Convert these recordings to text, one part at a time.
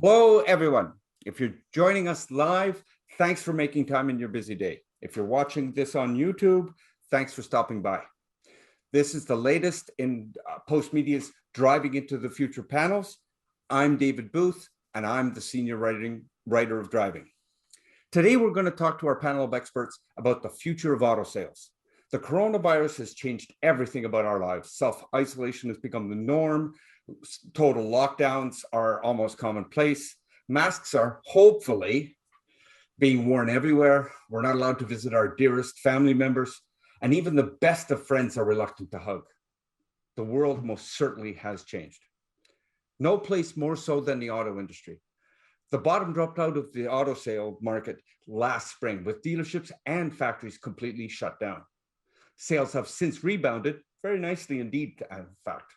Hello, everyone. If you're joining us live, thanks for making time in your busy day. If you're watching this on YouTube, thanks for stopping by. This is the latest in Postmedia's Driving into the Future panels. I'm David Booth, and I'm the senior writer of Driving. Today, we're going to talk to our panel of experts about the future of auto sales. The coronavirus has changed everything about our lives. Self-isolation has become the norm. Total lockdowns are almost commonplace. Masks are hopefully being worn everywhere. We're not allowed to visit our dearest family members, and even the best of friends are reluctant to hug. The world most certainly has changed. No place more so than the auto industry. The bottom dropped out of the auto sale market last spring, with dealerships and factories completely shut down. Sales have since rebounded very nicely indeed, in fact.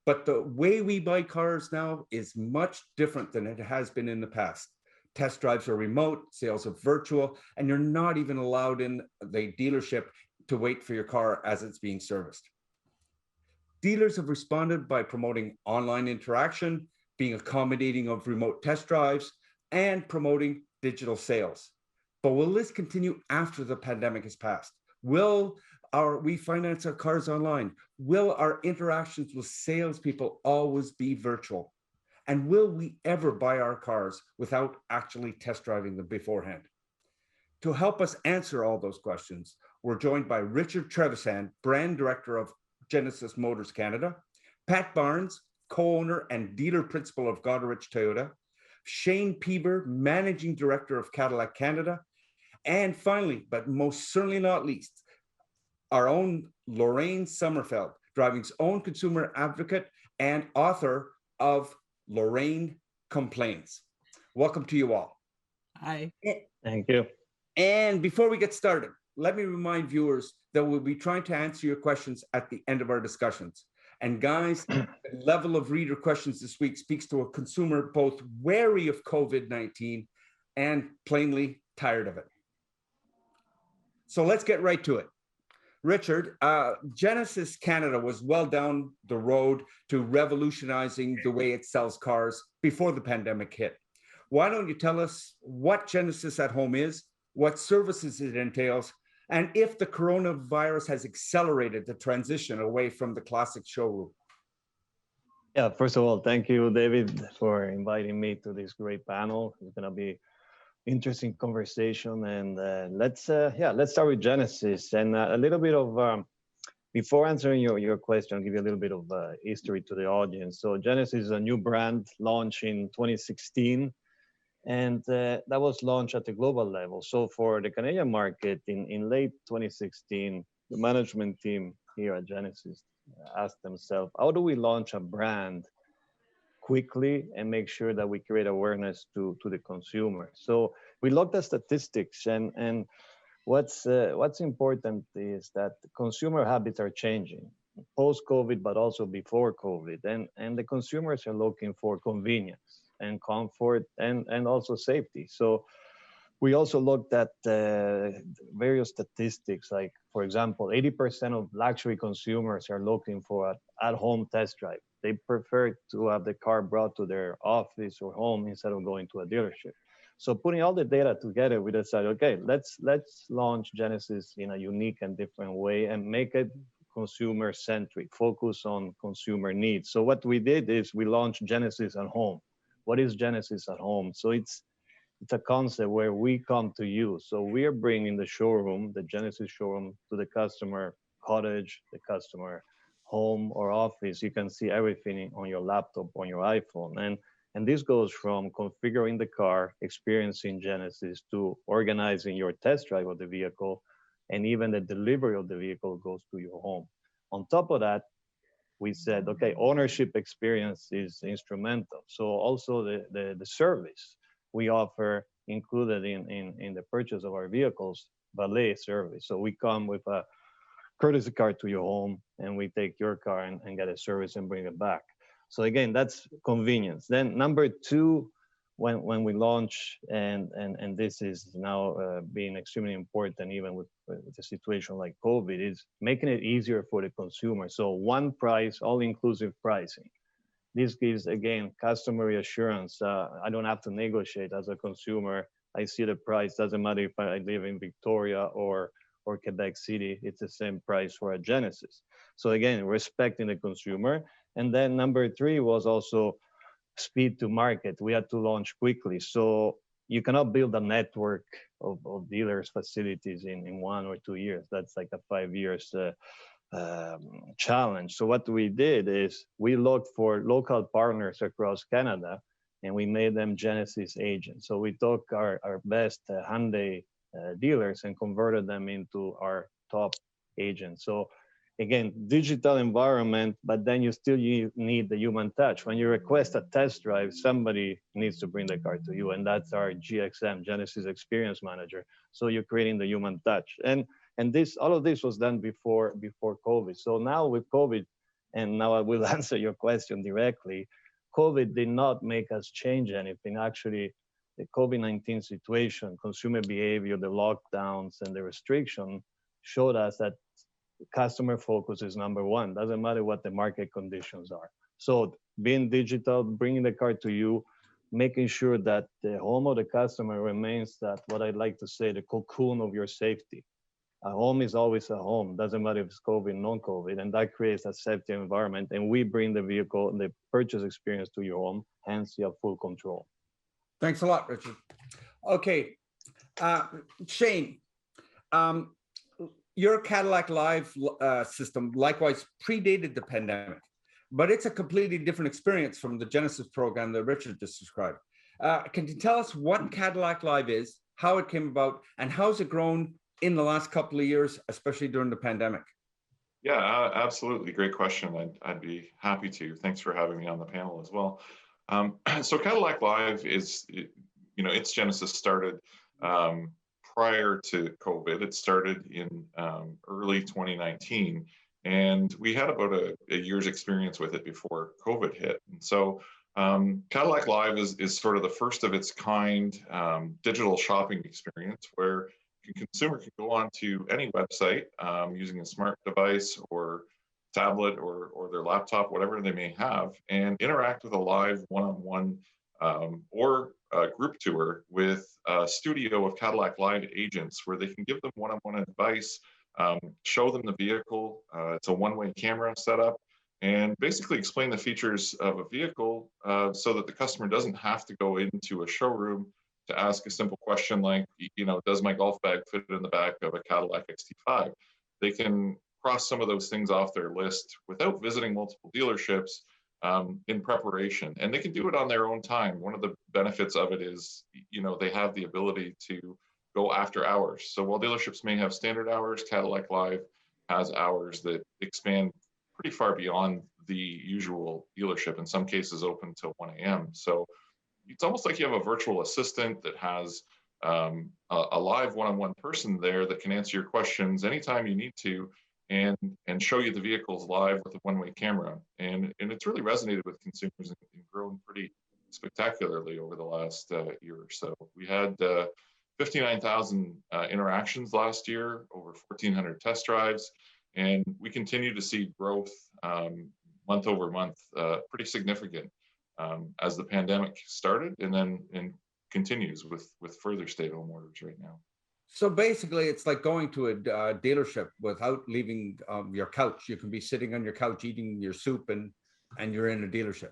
But the way we buy cars now is much different than it has been in the past. Test drives are remote, sales are virtual, and you're not even allowed in the dealership to wait for your car as it's being serviced. Dealers have responded by promoting online interaction, being accommodating of remote test drives, and promoting digital sales. But will this continue after the pandemic has passed? Will we finance our cars online? Will our interactions with salespeople always be virtual? And will we ever buy our cars without actually test driving them beforehand? To help us answer all those questions, we're joined by Richard Trevisan, Brand Director of Genesis Motors Canada, Pat Barnes, co-owner and dealer principal of Goderich Toyota, Shane Peeber, Managing Director of Cadillac Canada, and finally, but most certainly not least, our own Lorraine Sommerfeld, Driving's own consumer advocate and author of Lorraine Complains. Welcome to you all. Hi. Thank you. And before we get started, let me remind viewers that we'll be trying to answer your questions at the end of our discussions. And guys, the level of reader questions this week speaks to a consumer both wary of COVID-19 and plainly tired of it. So let's get right to it. Richard, Genesis Canada was well down the road to revolutionizing the way it sells cars before the pandemic hit. Why don't you tell us what Genesis at Home is, what services it entails, and if the coronavirus has accelerated the transition away from the classic showroom? Yeah, first of all, thank you, David, for inviting me to this great panel. It's going to be interesting conversation, and let's start with Genesis and a little bit of before answering your question. I'll give you a little bit of history to the audience. So Genesis is a new brand launched in 2016, and that was launched at the global level. So for the Canadian market in late 2016, the management team here at Genesis asked themselves, how do we launch a brand quickly and make sure that we create awareness to the consumer? So we looked at statistics, and what's important is that consumer habits are changing post-COVID, but also before COVID, and the consumers are looking for convenience and comfort and also safety. So we also looked at various statistics, like, for example, 80% of luxury consumers are looking for an at-home test drive. They prefer to have the car brought to their office or home instead of going to a dealership. So putting all the data together, we decided, okay, let's launch Genesis in a unique and different way and make it consumer-centric, focus on consumer needs. So what we did is we launched Genesis at Home. What is Genesis at Home? So it's a concept where we come to you. So we are bringing the showroom, the Genesis showroom, to the customer cottage, the customer home or office. You can see everything on your laptop, on your iPhone. And this goes from configuring the car, experiencing Genesis, to organizing your test drive of the vehicle, and even the delivery of the vehicle goes to your home. On top of that, we said, okay, ownership experience is instrumental. So also the service we offer included in the purchase of our vehicles, valet service. So we come with a courtesy car to your home, and we take your car and get a service and bring it back. So again, that's convenience. Then number two, when we launch, and this is now being extremely important even with a situation like COVID, is making it easier for the consumer. So one price, all-inclusive pricing. This gives, again, customer reassurance. I don't have to negotiate as a consumer. I see the price. Doesn't matter if I live in Victoria or Quebec City, it's the same price for a Genesis. So again, respecting the consumer. And then number three was also speed to market. We had to launch quickly. So you cannot build a network of dealers facilities in 1 or 2 years. That's like a 5 years challenge. So what we did is we looked for local partners across Canada and we made them Genesis agents. So we took our best Hyundai dealers and converted them into our top agents. So again, digital environment, but then you still need the human touch. When you request a test drive, somebody needs to bring the car to you, and that's our GXM, Genesis Experience Manager. So you're creating the human touch. And this, all of this was done before COVID. So now with COVID, and now I will answer your question directly, COVID did not make us change anything. Actually, the COVID-19 situation, consumer behavior, the lockdowns and the restriction showed us that customer focus is number one. Doesn't matter what the market conditions are. So being digital, bringing the car to you, making sure that the home of the customer remains that, what I like to say, the cocoon of your safety. A home is always a home. Doesn't matter if it's COVID, non-COVID, and that creates a safety environment. And we bring the vehicle and the purchase experience to your home, hence you have full control. Thanks a lot, Richard. Okay, Shane, your Cadillac Live system likewise predated the pandemic, but it's a completely different experience from the Genesis program that Richard just described. Can you tell us what Cadillac Live is, how it came about, and how has it grown in the last couple of years, especially during the pandemic? Yeah, absolutely. Great question. I'd be happy to. Thanks for having me on the panel as well. So Cadillac Live is, its genesis started prior to COVID. It started in early 2019, and we had about a year's experience with it before COVID hit. And so Cadillac Live is sort of the first of its kind digital shopping experience where a consumer can go onto any website using a smart device or tablet or their laptop, whatever they may have, and interact with a live one-on-one or a group tour with a studio of Cadillac Live agents where they can give them one-on-one advice, show them the vehicle. It's a one-way camera setup, and basically explain the features of a vehicle so that the customer doesn't have to go into a showroom to ask a simple question like, does my golf bag fit in the back of a Cadillac XT5? They can cross some of those things off their list without visiting multiple dealerships in preparation. And they can do it on their own time. One of the benefits of it is, they have the ability to go after hours. So while dealerships may have standard hours, Cadillac Live has hours that expand pretty far beyond the usual dealership, in some cases open till 1 a.m. So it's almost like you have a virtual assistant that has a live one-on-one person there that can answer your questions anytime you need to, and show you the vehicles live with a one-way camera. And it's really resonated with consumers and grown pretty spectacularly over the last year or so. We had 59,000 interactions last year, over 1,400 test drives, and we continue to see growth month over month, pretty significant as the pandemic started and continues with further stay-at-home orders right now. So basically, it's like going to a dealership without leaving your couch. You can be sitting on your couch eating your soup, and you're in a dealership.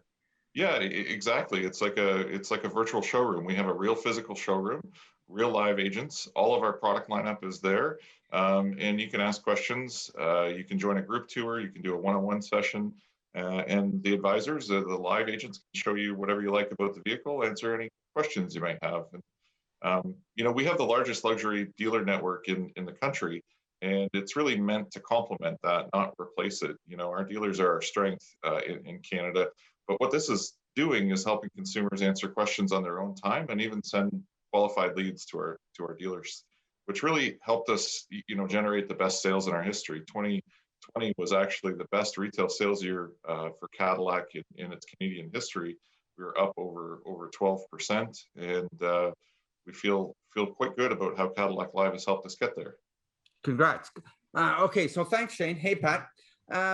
Yeah, exactly. It's like a virtual showroom. We have a real physical showroom, real live agents. All of our product lineup is there, and you can ask questions. You can join a group tour. You can do a one-on-one session, and the advisors, the live agents, can show you whatever you like about the vehicle, answer any questions you might have. And, we have the largest luxury dealer network in the country, and it's really meant to complement that, not replace it. Our dealers are our strength in Canada, but what this is doing is helping consumers answer questions on their own time and even send qualified leads to our dealers, which really helped us, generate the best sales in our history. 2020 was actually the best retail sales year for Cadillac in its Canadian history. We were up over 12%, and we feel quite good about how Cadillac Live has helped us get there. Congrats. Okay, so thanks, Shane. Hey, Pat.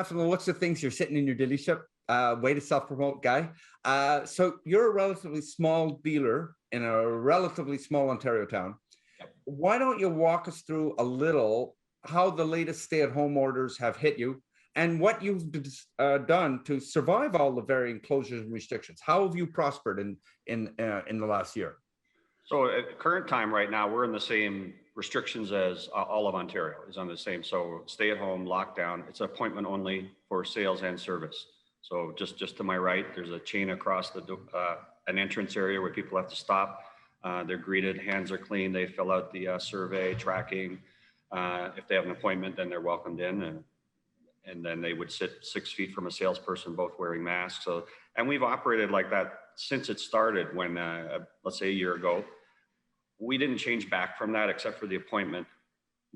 From the looks of things, you're sitting in your dealership Way to self-promote, guy. So you're a relatively small dealer in a relatively small Ontario town. Why don't you walk us through a little how the latest stay-at-home orders have hit you and what you've done to survive all the varying closures and restrictions? How have you prospered in the last year? So at current time right now, we're in the same restrictions as all of Ontario is on the same. So stay at home, lockdown, it's appointment only for sales and service. So just to my right, there's a chain across an entrance area where people have to stop. They're greeted, hands are clean, they fill out the survey, tracking. If they have an appointment, then they're welcomed in, and then they would sit 6 feet from a salesperson, both wearing masks. So, and we've operated like that since it started when, let's say a year ago. We didn't change back from that except for the appointment,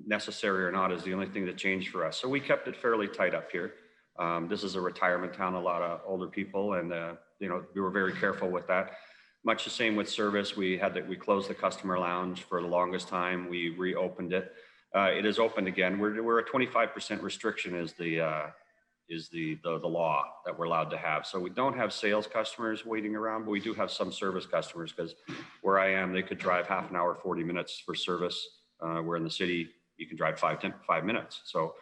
necessary or not, is the only thing that changed for us. So we kept it fairly tight up here. This is a retirement town, a lot of older people, and we were very careful with that. Much the same with service. We closed the customer lounge for the longest time. We reopened it. It is opened again. We're a 25% restriction is the law that we're allowed to have. So we don't have sales customers waiting around, but we do have some service customers, because where I am, they could drive half an hour, 40 minutes for service. Where in the city, you can drive 5 minutes. So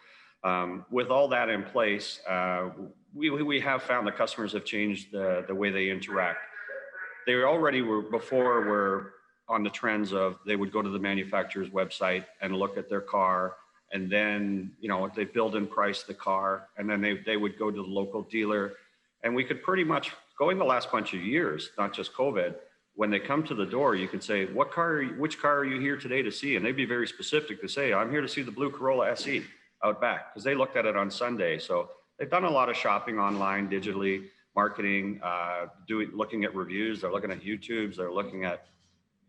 with all that in place, we have found that customers have changed the way they interact. They already were on the trends of they would go to the manufacturer's website and look at their car, and then they build and price the car, and then they would go to the local dealer, and we could pretty much go in the last bunch of years, not just COVID. When they come to the door, you could say, which car are you here today to see? And they'd be very specific to say, I'm here to see the blue Corolla SE out back, because they looked at it on Sunday. So they've done a lot of shopping online, digitally, marketing, looking at reviews. They're looking at YouTubes.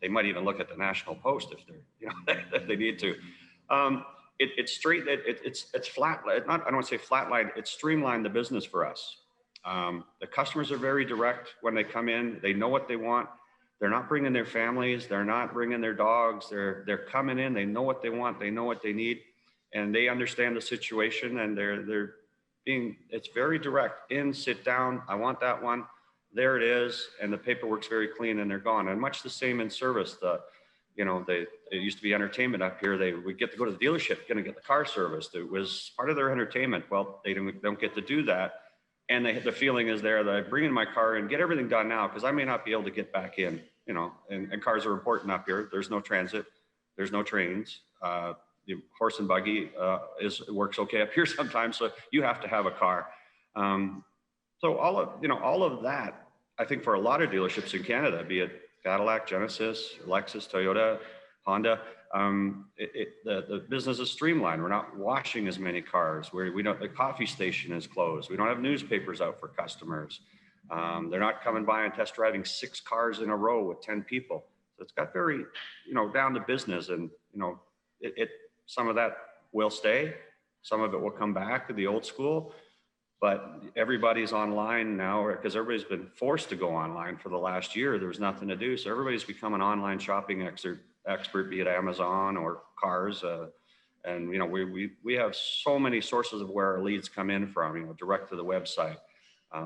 They might even look at the National Post if if they need to. It's straight. It's flat. I don't want to say flatline. It's streamlined the business for us. The customers are very direct when they come in. They know what they want. They're not bringing their families. They're not bringing their dogs. They're coming in. They know what they want. They know what they need, and they understand the situation. And it's very direct. Sit down. I want that one. There it is, and the paperwork's very clean, and they're gone. And much the same in service. It used to be entertainment up here. They would get to go to the dealership, going to get the car serviced. It was part of their entertainment. Well, they don't get to do that, and the feeling is there that I bring in my car and get everything done now, because I may not be able to get back in. And cars are important up here. There's no transit, there's no trains. The horse and buggy works okay up here sometimes, so you have to have a car. So all of that, I think for a lot of dealerships in Canada, be it Cadillac, Genesis, Lexus, Toyota, Honda, the business is streamlined. We're not washing as many cars. The coffee station is closed. We don't have newspapers out for customers. They're not coming by and test driving 6 cars in a row with 10 people. So it's got very, down to business, and some of that will stay. Some of it will come back to the old school. But everybody's online now, because everybody's been forced to go online for the last year. There was nothing to do. So everybody's become an online shopping expert, be it Amazon or cars. And we have so many sources of where our leads come in from, direct to the website,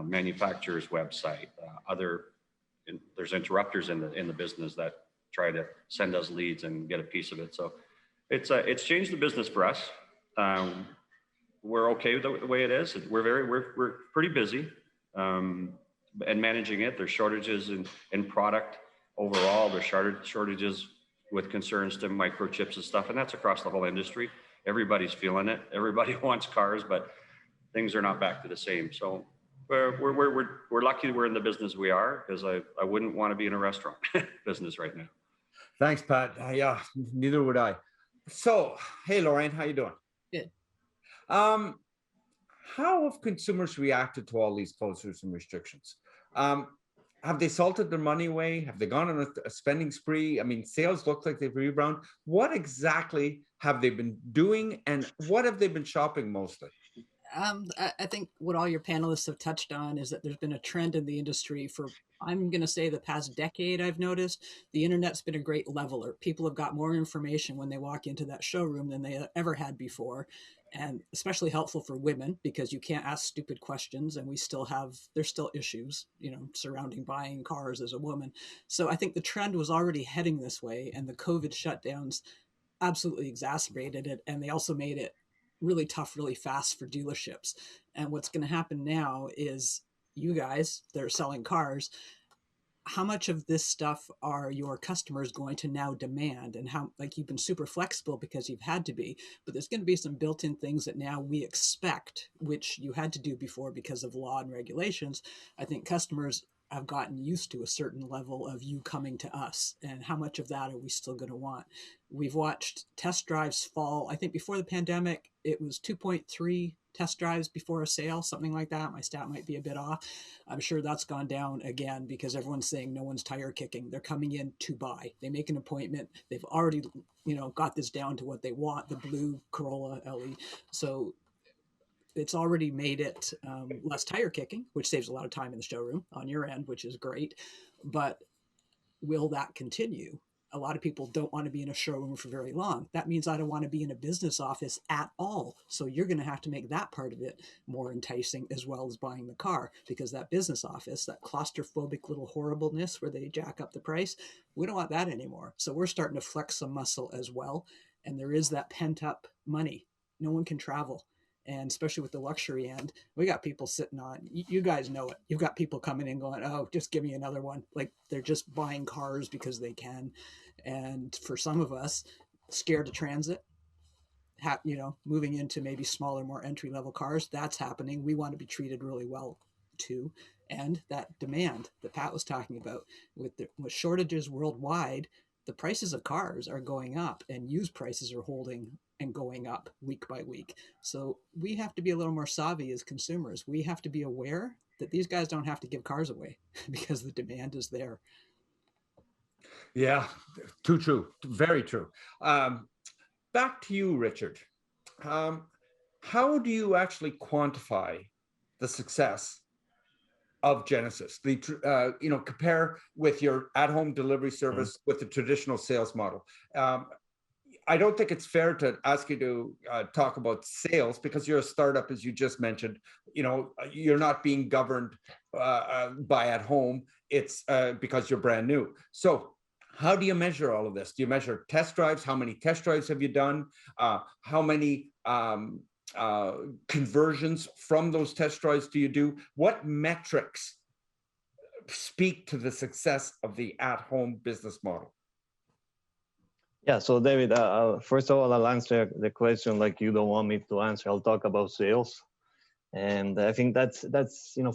manufacturer's website, there's interrupters in the business that try to send us leads and get a piece of it. So it's changed the business for us. We're okay with the way it is. We're pretty busy and managing it. There's shortages in product overall. There's shortages with concerns to microchips and stuff, and that's across the whole industry. Everybody's feeling it. Everybody wants cars, but things are not back to the same. So we're lucky we're in the business we are, because I wouldn't want to be in a restaurant business right now. Thanks, Pat. Yeah, neither would I. So, hey, Lorraine, how you doing? Good. How have consumers reacted to all these closures and restrictions? Have they salted their money away? Have they gone on a spending spree? I mean, sales look like they've rebounded. What exactly have they been doing, and what have they been shopping mostly? I think what all your panelists have touched on is that there's been a trend in the industry for, I'm going to say, the past decade. I've noticed the internet's been a great leveler. People have got more information when they walk into that showroom than they ever had before. and especially helpful for women because you can't ask stupid questions, and there's still issues, surrounding buying cars as a woman. So I think the trend was already heading this way, and the COVID shutdowns absolutely exacerbated it, and they also made it really tough really fast for dealerships. And what's going to happen now is you guys that are selling cars, how much of this stuff are your customers going to now demand, and how, like, you've been super flexible because you've had to be, but there's going to be some built-in things that now we expect, which you had to do before because of law and regulations. I think customers have gotten used to a certain level of you coming to us, and how much of that are we still going to want? We've watched test drives fall. I think before the pandemic it was 2.3 test drives before a sale, something like that. My stat might be a bit off. I'm sure that's gone down again because everyone's saying no one's tire kicking. They're coming in to buy. They make an appointment. They've already, got this down to what they want, the blue Corolla LE. So it's already made it less tire kicking, which saves a lot of time in the showroom on your end, which is great. But will that continue? A lot of people don't want to be in a showroom for very long. That means I don't want to be in a business office at all. So you're going to have to make that part of it more enticing as well as buying the car, because that business office, that claustrophobic little horribleness where they jack up the price, we don't want that anymore. So we're starting to flex some muscle as well. And there is that pent up money. No one can travel. And especially with the luxury end, we got people sitting on, you guys know it. You've got people coming in going, oh, just give me another one. Like, they're just buying cars because they can. And for some of us, scared to transit, moving into maybe smaller, more entry level cars, that's happening. We want to be treated really well too. And that demand that Pat was talking about with shortages worldwide, the prices of cars are going up and used prices are holding and going up week by week. So we have to be a little more savvy as consumers. We have to be aware that these guys don't have to give cars away because the demand is there. Yeah, too true. Very true. Back to you, Richard. How do you actually quantify the success of Genesis? Compare with your at-home delivery service with the traditional sales model. I don't think it's fair to ask you to talk about sales because you're a startup, as you just mentioned. You're not being governed by at home. It's because you're brand new. So how do you measure all of this? Do you measure test drives? How many test drives have you done? How many conversions from those test drives do you do? What metrics speak to the success of the at-home business model? Yeah, so David, first of all, I'll answer the question like you don't want me to answer. I'll talk about sales. And I think that's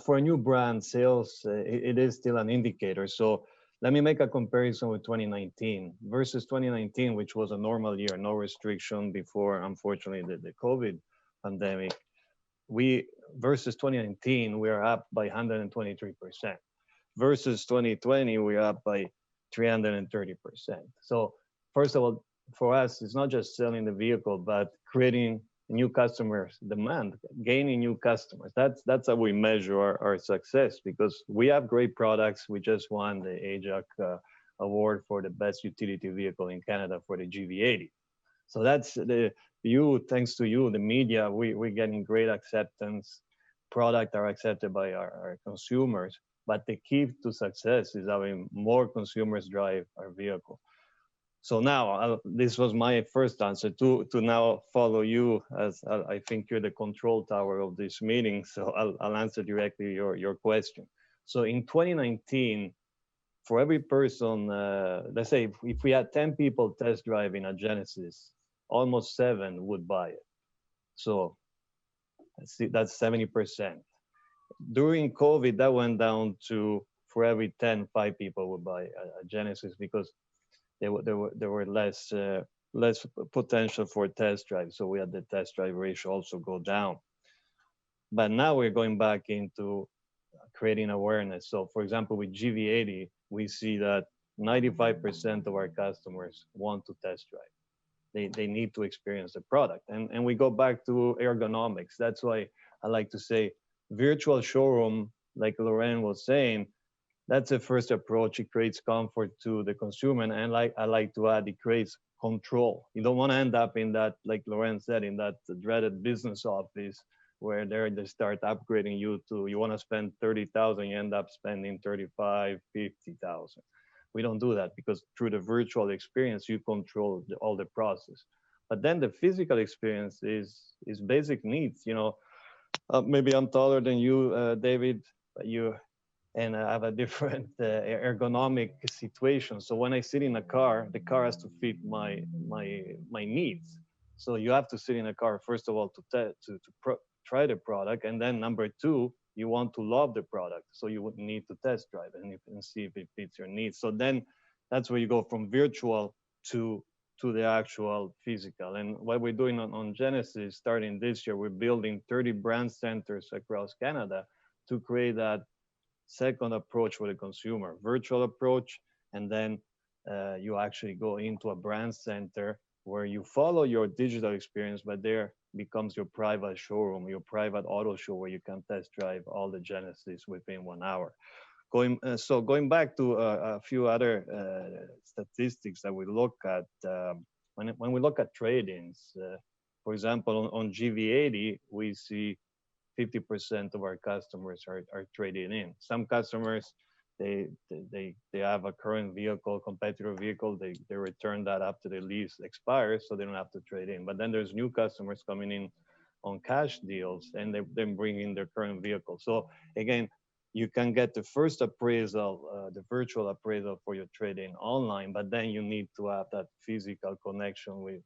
for a new brand, sales, it is still an indicator. So let me make a comparison with 2019 versus 2019, which was a normal year, no restriction before, unfortunately, the COVID pandemic. Versus 2019, we are up by 123%. Versus 2020, we're up by 330%. So first of all, for us, it's not just selling the vehicle, but creating new customers demand, gaining new customers. That's how we measure our success, because we have great products. We just won the AJAC award for the best utility vehicle in Canada for the GV80. So that's thanks to you, the media, we're getting great acceptance. Products are accepted by our consumers. But the key to success is having more consumers drive our vehicle. So now, this was my first answer to now follow you, as I think you're the control tower of this meeting. So I'll answer directly your question. So in 2019, for every person, let's say if we had 10 people test driving a Genesis, almost 7 would buy it. So that's 70%. During COVID, that went down to, for every 10, 5 people would buy a Genesis, because there were less potential for test drive. So we had the test drive ratio also go down. But now we're going back into creating awareness. So for example, with GV80, we see that 95% of our customers want to test drive. They need to experience the product. And we go back to ergonomics. That's why I like to say virtual showroom, like Lorraine was saying, that's the first approach. It creates comfort to the consumer. And I like to add, it creates control. You don't want to end up in that, like Loren said, in that dreaded business office where they start upgrading you to, you want to spend 30,000, you end up spending 35, 50,000. We don't do that, because through the virtual experience, you control all the process. But then the physical experience is basic needs. You know, maybe I'm taller than you, David, but and I have a different ergonomic situation. So when I sit in a car, the car has to fit my needs. So you have to sit in a car, first of all, to try the product, and then number two, you want to love the product, so you would need to test drive and see if it fits your needs. So then that's where you go from virtual to the actual physical. And what we're doing on Genesis, starting this year, we're building 30 brand centers across Canada to create that second approach for the consumer, virtual approach, and then you actually go into a brand center where you follow your digital experience, but there becomes your private showroom, your private auto show where you can test drive all the Genesis within 1 hour. Going back to a few other statistics that we look at, when we look at trade-ins, for example, on GV80, we see 50% of our customers are trading in. Some customers, they have a current vehicle, competitor vehicle, they return that after the lease expires, so they don't have to trade in. But then there's new customers coming in on cash deals, and they then bring in their current vehicle. So again, you can get the first appraisal, the virtual appraisal for your trade-in online, but then you need to have that physical connection with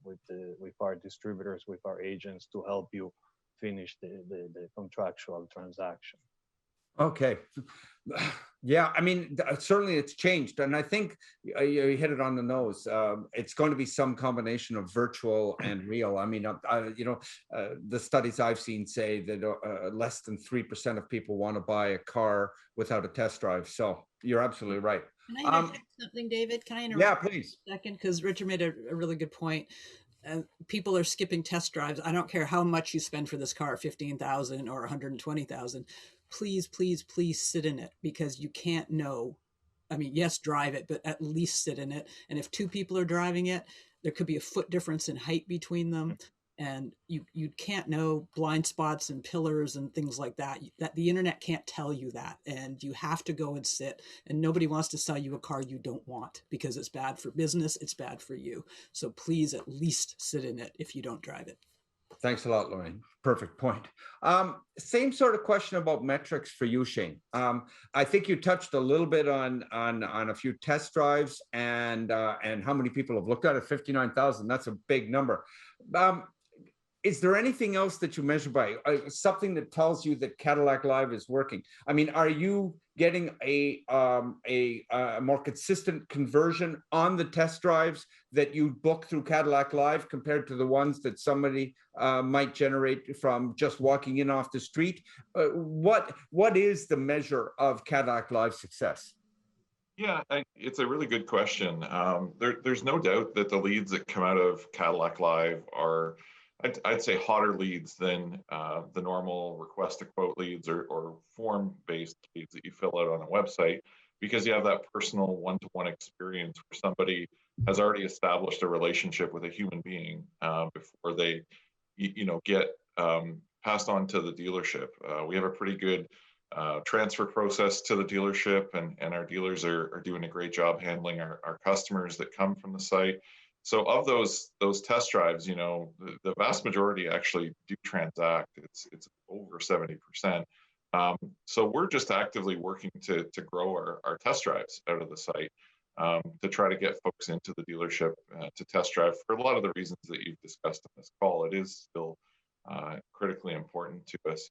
our distributors, with our agents, to help you finish the contractual transaction. Okay. Yeah, I mean, certainly it's changed. And I think you hit it on the nose. It's going to be some combination of virtual and real. I mean, the studies I've seen say that less than 3% of people want to buy a car without a test drive. So you're absolutely right. Can I interject something, David? Can I interrupt? Yeah, please. For a second? Because Richard made a really good point. People are skipping test drives. I don't care how much you spend for this car, 15,000 or 120,000. Please, please, please sit in it, because you can't know. I mean, yes, drive it, but at least sit in it. And if two people are driving it, there could be a foot difference in height between them. And you can't know blind spots and pillars and things like that. That the internet can't tell you that. And you have to go and sit. And nobody wants to sell you a car you don't want, because it's bad for business. It's bad for you. So please at least sit in it if you don't drive it. Thanks a lot, Lorraine. Perfect point. Same sort of question about metrics for you, Shane. I think you touched a little bit on a few test drives and how many people have looked at it. 59,000. That's a big number. Is there anything else that you measure by, something that tells you that Cadillac Live is working? I mean, are you getting a more consistent conversion on the test drives that you book through Cadillac Live compared to the ones that somebody might generate from just walking in off the street? What is the measure of Cadillac Live success? Yeah, it's a really good question. There's no doubt that the leads that come out of Cadillac Live are, I'd say, hotter leads than the normal request to quote leads or form-based leads that you fill out on a website, because you have that personal one-to-one experience where somebody has already established a relationship with a human being before they, get passed on to the dealership. We have a pretty good transfer process to the dealership, and our dealers are doing a great job handling our customers that come from the site. So of those test drives, the vast majority actually do transact. It's over 70%. So we're just actively working to grow our test drives out of the site, to try to get folks into the dealership to test drive for a lot of the reasons that you've discussed on this call. It is still critically important to us.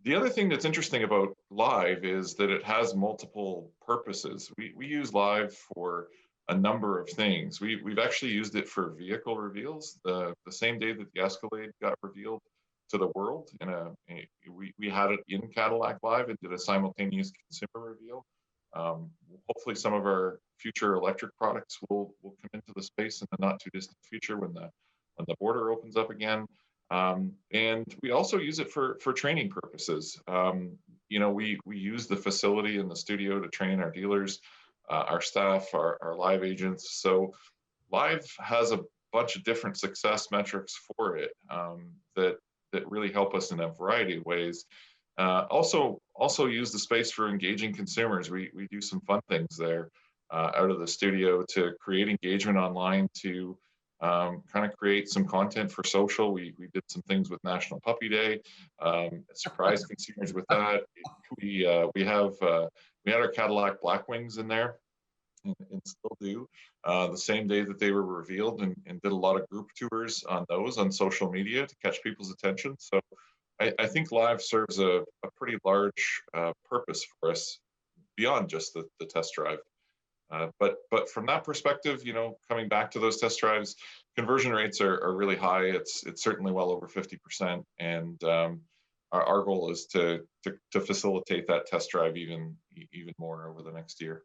The other thing that's interesting about Live is that it has multiple purposes. We use Live for a number of things. We've actually used it for vehicle reveals. The same day that the Escalade got revealed to the world, we had it in Cadillac Live and did a simultaneous consumer reveal. Hopefully some of our future electric products will come into the space in the not too distant future when the border opens up again. And we also use it for training purposes. We use the facility in the studio to train our dealers, our staff, our Live agents. So Live has bunch of different success metrics for it that really help us in a variety of ways. Also use the space for engaging consumers. We do some fun things there out of the studio to create engagement online, to kind of create some content for social. We did some things with National Puppy Day, surprised consumers with that. We had our Cadillac Blackwings in there, and still do, the same day that they were revealed, and did a lot of group tours on those on social media to catch people's attention. So I think live serves a pretty large purpose for us beyond just the test drive. But from that perspective, coming back to those test drives, conversion rates are really high. It's certainly well over 50%, and our goal is to facilitate that test drive even more over the next year.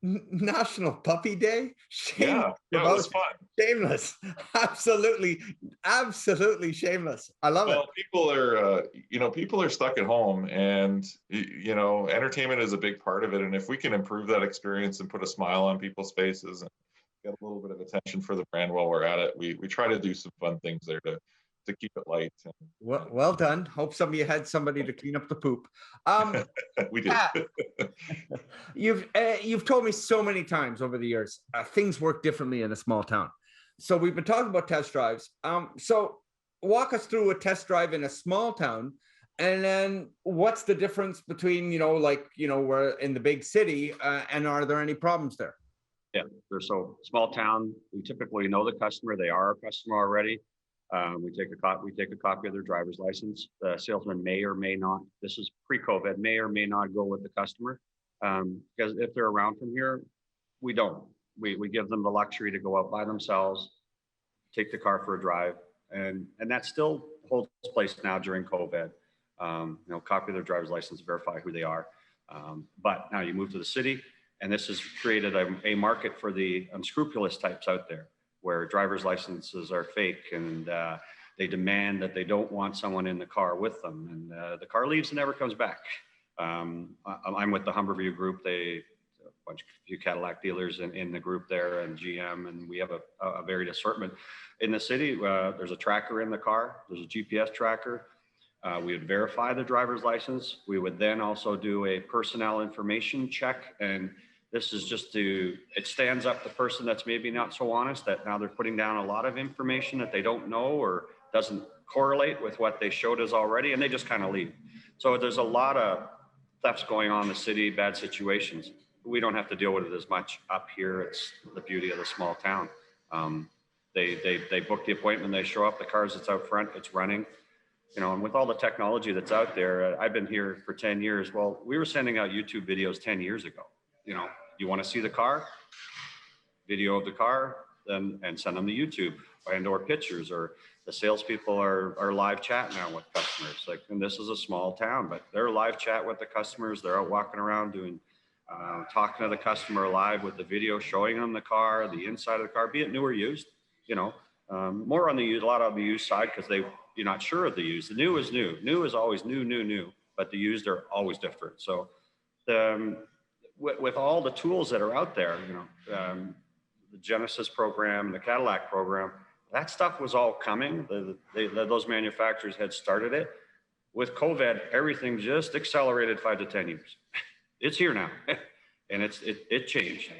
National Puppy Day? Yeah, it was fun. Shameless. Absolutely shameless. I love it. Well, people are stuck at home, and entertainment is a big part of it. And if we can improve that experience and put a smile on people's faces and get a little bit of attention for the brand while we're at it, we try to do some fun things there to keep it light. Well done. Hope had somebody to clean up the poop. We did. You've told me so many times over the years, things work differently in a small town. So we've been talking about test drives. So walk us through a test drive in a small town, and then what's the difference between, we're in the big city, and are there any problems there? Yeah, they're so small town. We typically know the customer. They are our customer already. We take a copy of their driver's license. The salesman may or may not, this is pre-COVID, may or may not go with the customer. Because if they're around from here, we don't. We give them the luxury to go out by themselves, take the car for a drive. And that still holds place now during COVID. Copy of their driver's license, verify who they are. But now you move to the city, and this has created a market for the unscrupulous types out there, where driver's licenses are fake, and they demand that they don't want someone in the car with them, and the car leaves and never comes back. I'm with the Humberview group. A few Cadillac dealers in the group there, and GM, and we have a varied assortment. In the city, there's a tracker in the car. There's a GPS tracker. We would verify the driver's license. We would then also do a personnel information check, and this is it stands up the person that's maybe not so honest, that now they're putting down a lot of information that they don't know or doesn't correlate with what they showed us already, and they just kind of leave. So there's a lot of thefts going on in the city, bad situations. We don't have to deal with it as much up here. It's the beauty of the small town. They book the appointment, they show up, the car's that's out front, it's running. And with all the technology that's out there, I've been here for 10 years. Well, we were sending out YouTube videos 10 years ago. You want to see the car, video of the car, and send them to YouTube, and/or pictures, or the salespeople are live chat now with customers. And this is a small town, but they're live chat with the customers. They're out walking around doing, talking to the customer live with the video, showing them the car, the inside of the car, be it new or used. More on a lot on the used side, because you're not sure of the used. The new is new. New is always new, but the used are always different. So with all the tools that are out there, the Genesis program, the Cadillac program, that stuff was all coming. Those manufacturers had started it. With COVID, everything just accelerated 5 to 10 years. It's here now, and it changed.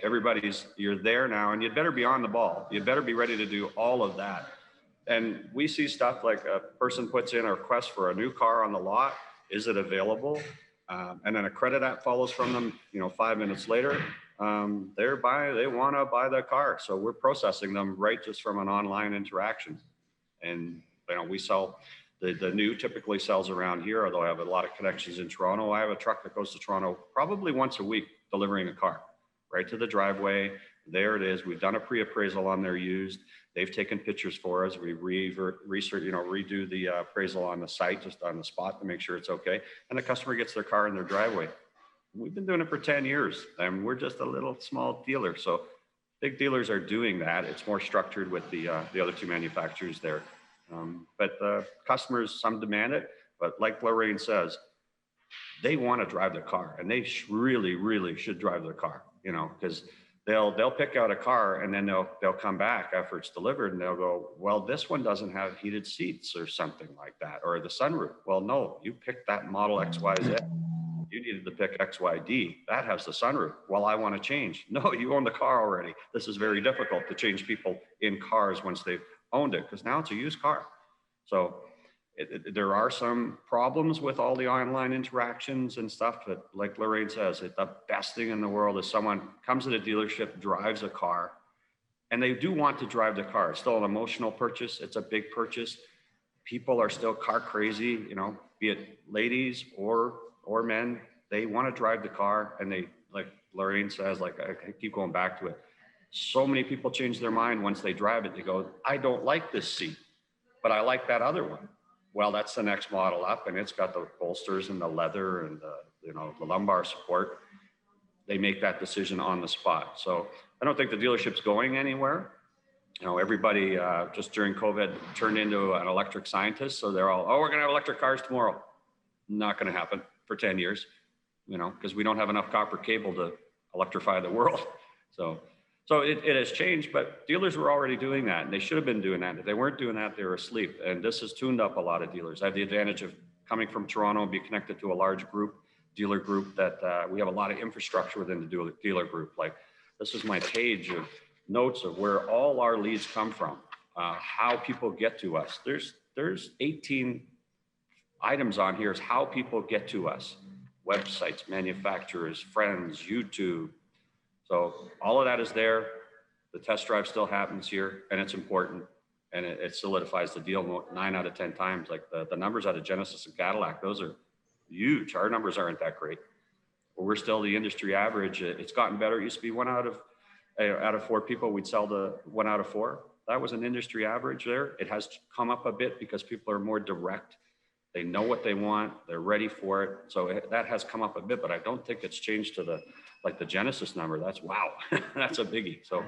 You're there now, and you'd better be on the ball. You'd better be ready to do all of that. And we see stuff like a person puts in a request for a new car on the lot. Is it available? And then a credit app follows from them, 5 minutes later. They want to buy the car. So we're processing them right just from an online interaction. And we sell, the new typically sells around here, although I have a lot of connections in Toronto. I have a truck that goes to Toronto probably once a week, delivering a car right to the driveway. There it is. We've done a pre-appraisal on their used. They've taken pictures for us. We redo the appraisal on the site, just on the spot, to make sure it's okay. And the customer gets their car in their driveway. We've been doing it for 10 years, and we're just a little small dealer. So big dealers are doing that. It's more structured with the other two manufacturers there. But customers, some demand it. But like Lorraine says, they want to drive their car, and they really, really should drive their car, because they'll pick out a car and then they'll come back after it's delivered and they'll go, well, this one doesn't have heated seats or something like that, or the sunroof. Well, no, you picked that model XYZ. You needed to pick XYD. That has the sunroof. Well, I want to change. No, you own the car already. This is very difficult to change people in cars once they've owned it, because now it's a used car. So there are some problems with all the online interactions and stuff, but like Lorraine says, the best thing in the world is someone comes to the dealership, drives a car, and they do want to drive the car. It's still an emotional purchase. It's a big purchase. People are still car crazy, you know, be it ladies or men. They want to drive the car, and they, like Lorraine says, like I keep going back to it, so many people change their mind once they drive it. They go, I don't like this seat, but I like that other one. Well, that's the next model up, and it's got the bolsters and the leather and the lumbar support. They make that decision on the spot. So I don't think the dealership's going anywhere. You know, everybody just during COVID turned into an electric scientist. So they're all, we're going to have electric cars tomorrow. Not going to happen for 10 years, you know, because we don't have enough copper cable to electrify the world. So it has changed, but dealers were already doing that, and they should have been doing that. If they weren't doing that, they were asleep. And this has tuned up a lot of dealers. I have the advantage of coming from Toronto and be connected to a large dealer group that we have a lot of infrastructure within the dealer group. Like, this is my page of notes of where all our leads come from, how people get to us. There's 18 items on here is how people get to us: websites, manufacturers, friends, YouTube. So all of that is there. The test drive still happens here, and it's important, and it solidifies the deal 9 out of 10 times. Like the numbers out of Genesis and Cadillac, those are huge. Our numbers aren't that great, but we're still the industry average. It's gotten better. It used to be 1 out of 4 people we'd sell to 1 out of 4. That was an industry average there. It has come up a bit because people are more direct. They know what they want. They're ready for it. So that has come up a bit, but I don't think it's changed to the Genesis number. That's wow. That's a biggie. So,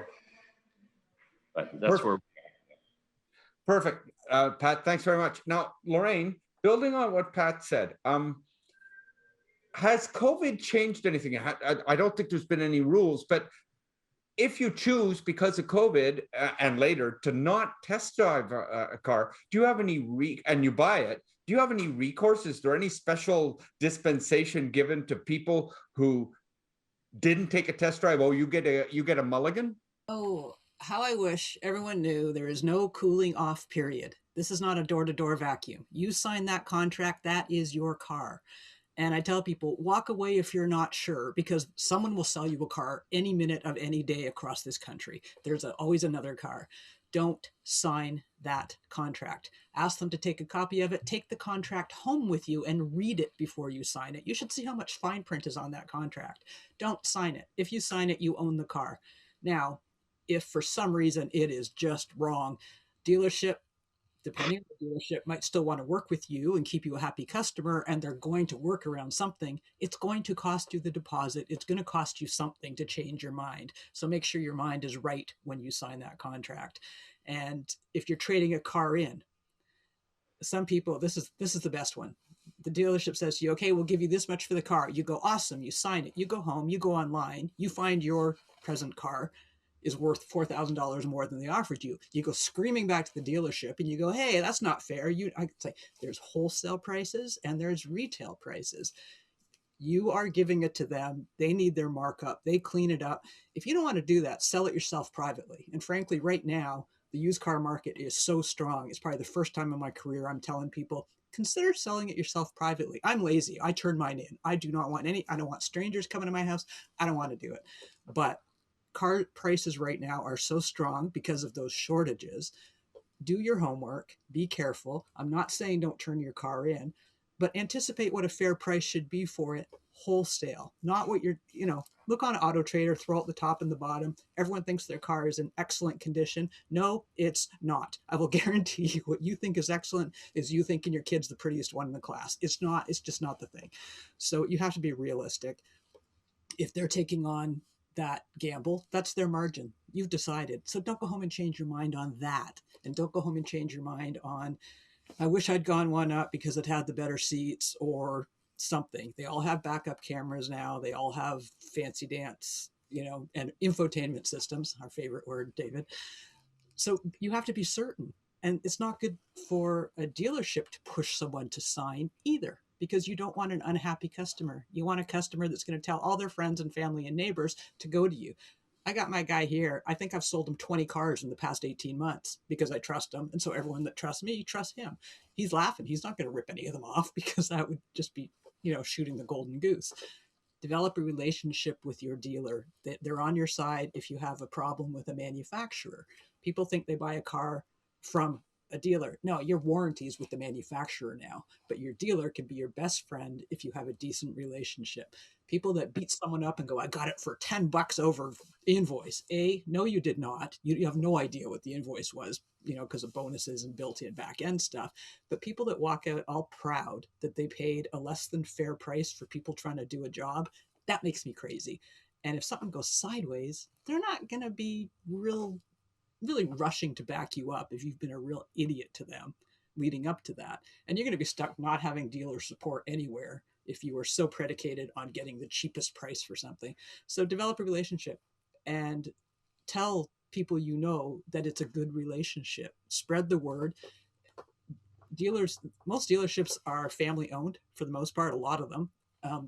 but that's where. Perfect. Pat, thanks very much. Now, Lorraine, building on what Pat said, has COVID changed anything? I don't think there's been any rules, but if you choose because of COVID and later to not test drive a car, do you have any and you buy it? Do you have any recourse? Is there any special dispensation given to people who didn't take a test drive? Oh, you get a mulligan? Oh, how I wish everyone knew there is no cooling off period. This is not a door-to-door vacuum. You sign that contract, that is your car. And I tell people, walk away if you're not sure, because someone will sell you a car any minute of any day across this country. There's always another car. Don't sign that contract. Ask them to take a copy of it. Take the contract home with you and read it before you sign it. You should see how much fine print is on that contract. Don't sign it. If you sign it, you own the car. Now, if for some reason it is just wrong, dealership, depending on the dealership, might still want to work with you and keep you a happy customer, and they're going to work around something. It's going to cost you the deposit. It's going to cost you something to change your mind. So make sure your mind is right when you sign that contract. And if you're trading a car in, some people, this is the best one. The dealership says to you, okay, we'll give you this much for the car. You go, awesome. You sign it. You go home. You go online. You find your present car is worth $4,000 more than they offered you. You go screaming back to the dealership and you go, hey, that's not fair. I could say there's wholesale prices and there's retail prices. You are giving it to them. They need their markup. They clean it up. If you don't want to do that, sell it yourself privately. And frankly, right now, the used car market is so strong. It's probably the first time in my career I'm telling people, consider selling it yourself privately. I'm lazy. I turn mine in. I don't want strangers coming to my house. I don't want to do it. But car prices right now are so strong because of those shortages. Do your homework, be careful. I'm not saying don't turn your car in, but anticipate what a fair price should be for it wholesale, not what look on Auto Trader, throw out the top and the bottom. Everyone thinks their car is in excellent condition. No, it's not. I will guarantee you what you think is excellent is you thinking your kid's the prettiest one in the class. It's not, it's just not the thing. So you have to be realistic. If they're taking on that gamble, that's their margin. You've decided. So don't go home and change your mind on that. And don't go home and change your mind on, I wish I'd gone one up because it had the better seats or something. They all have backup cameras now. They all have fancy dance and infotainment systems, our favorite word, David. So you have to be certain. And it's not good for a dealership to push someone to sign either, because you don't want an unhappy customer. You want a customer that's going to tell all their friends and family and neighbors to go to you. I got my guy here. I think I've sold him 20 cars in the past 18 months because I trust him. And so everyone that trusts me, trusts him. He's laughing. He's not going to rip any of them off because that would just be, shooting the golden goose. Develop a relationship with your dealer. They're on your side if you have a problem with a manufacturer. People think they buy a car from a dealer. No, your warranty is with the manufacturer now, but your dealer can be your best friend if you have a decent relationship. People that beat someone up and go, I got it for $10 over invoice. No, you did not. You have no idea what the invoice was, because of bonuses and built-in back end stuff. But people that walk out all proud that they paid a less than fair price for people trying to do a job, that makes me crazy. And if something goes sideways, they're not going to be really rushing to back you up if you've been a real idiot to them leading up to that. And you're going to be stuck not having dealer support anywhere if you are so predicated on getting the cheapest price for something. So develop a relationship and tell people that it's a good relationship. Spread the word. Most dealerships are family owned for the most part, a lot of them.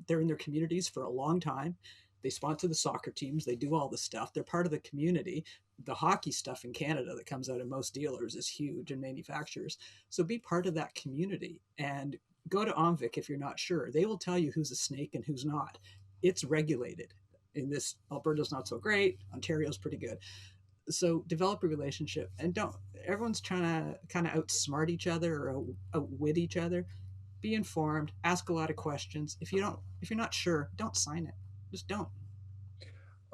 They're in their communities for a long time. They sponsor the soccer teams. They do all the stuff. They're part of the community. The hockey stuff in Canada that comes out of most dealers is huge, and manufacturers. So be part of that community and go to OMVIC if you're not sure. They will tell you who's a snake and who's not. It's regulated. In this, Alberta's not so great. Ontario's pretty good. So develop a relationship, and everyone's trying to kind of outsmart each other or outwit each other. Be informed, ask a lot of questions. If you're not sure, don't sign it. Just don't.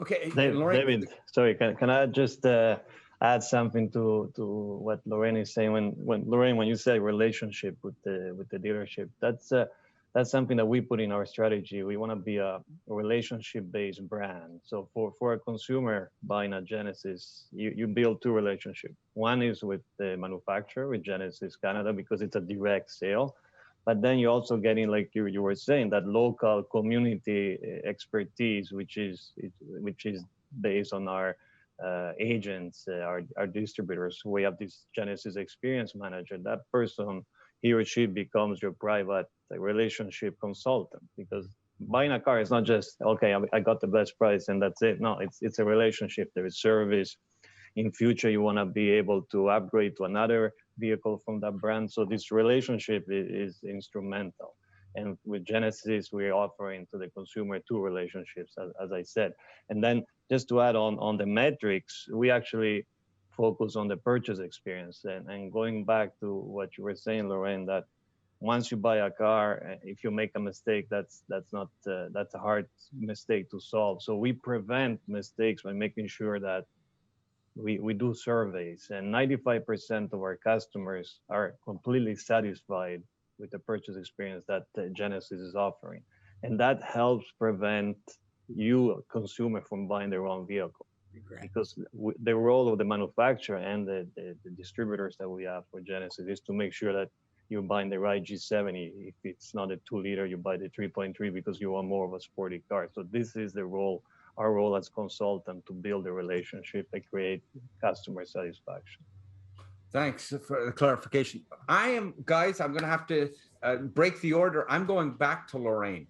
Okay, David, sorry, can I just add something to what Lorraine is saying? When you say relationship with the dealership, that's something that we put in our strategy. We want to be a relationship-based brand. So for a consumer buying a Genesis, you build two relationships. One is with the manufacturer, with Genesis Canada, because it's a direct sale. But then you're also getting, like you were saying, that local community expertise, which is based on our agents, our distributors. We have this Genesis experience manager. That person, he or she becomes your private relationship consultant, because buying a car is not just, okay, I got the best price and that's it. No, it's a relationship. There is service. In future, you want to be able to upgrade to another vehicle from that brand. So this relationship is instrumental. And with Genesis, we're offering to the consumer two relationships, as I said. And then just to add on the metrics, we actually focus on the purchase experience. And going back to what you were saying, Lorraine, that once you buy a car, if you make a mistake, that's a hard mistake to solve. So we prevent mistakes by making sure that we do surveys, and 95% of our customers are completely satisfied with the purchase experience that Genesis is offering. And that helps prevent you, a consumer, from buying the wrong vehicle. Because the role of the manufacturer and the distributors that we have for Genesis is to make sure that you're buying the right G70. If it's not a 2-liter, you buy the 3.3 because you want more of a sporty car. So this is our role as consultant, to build a relationship and create customer satisfaction. Thanks for the clarification. I'm going to have to break the order. I'm going back to Lorraine.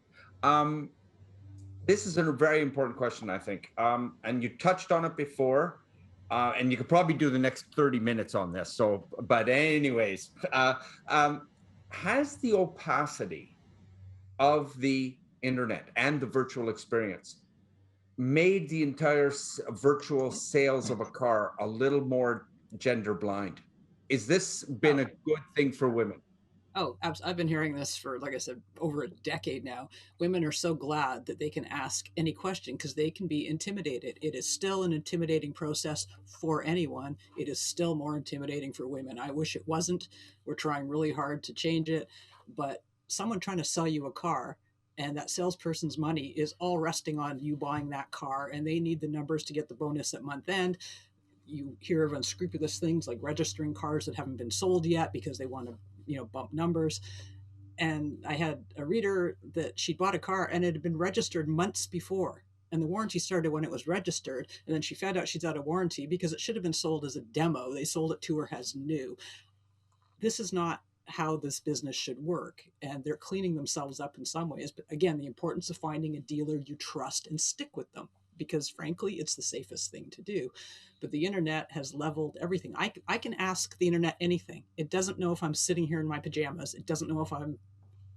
This is a very important question, I think. And you touched on it before, and you could probably do the next 30 minutes on this. So, but anyways, has the opacity of the internet and the virtual experience made the entire virtual sales of a car a little more gender blind? Is this been a good thing for women? Oh, I've been hearing this for, like I said, over a decade now. Women are so glad that they can ask any question because they can be intimidated. It is still an intimidating process for anyone. It is still more intimidating for women. I wish it wasn't. We're trying really hard to change it. But someone trying to sell you a car, and that salesperson's money is all resting on you buying that car, and they need the numbers to get the bonus at month end. You hear of unscrupulous things like registering cars that haven't been sold yet because they want to bump numbers. And I had a reader that she'd bought a car and it had been registered months before, and the warranty started when it was registered. And then she found out she's out of warranty because it should have been sold as a demo. They sold it to her as new. This is not how this business should work, and they're cleaning themselves up in some ways. But again, the importance of finding a dealer you trust and stick with them, because frankly, it's the safest thing to do. But the internet has leveled everything. I can ask the internet anything. It doesn't know if I'm sitting here in my pajamas. It doesn't know if I'm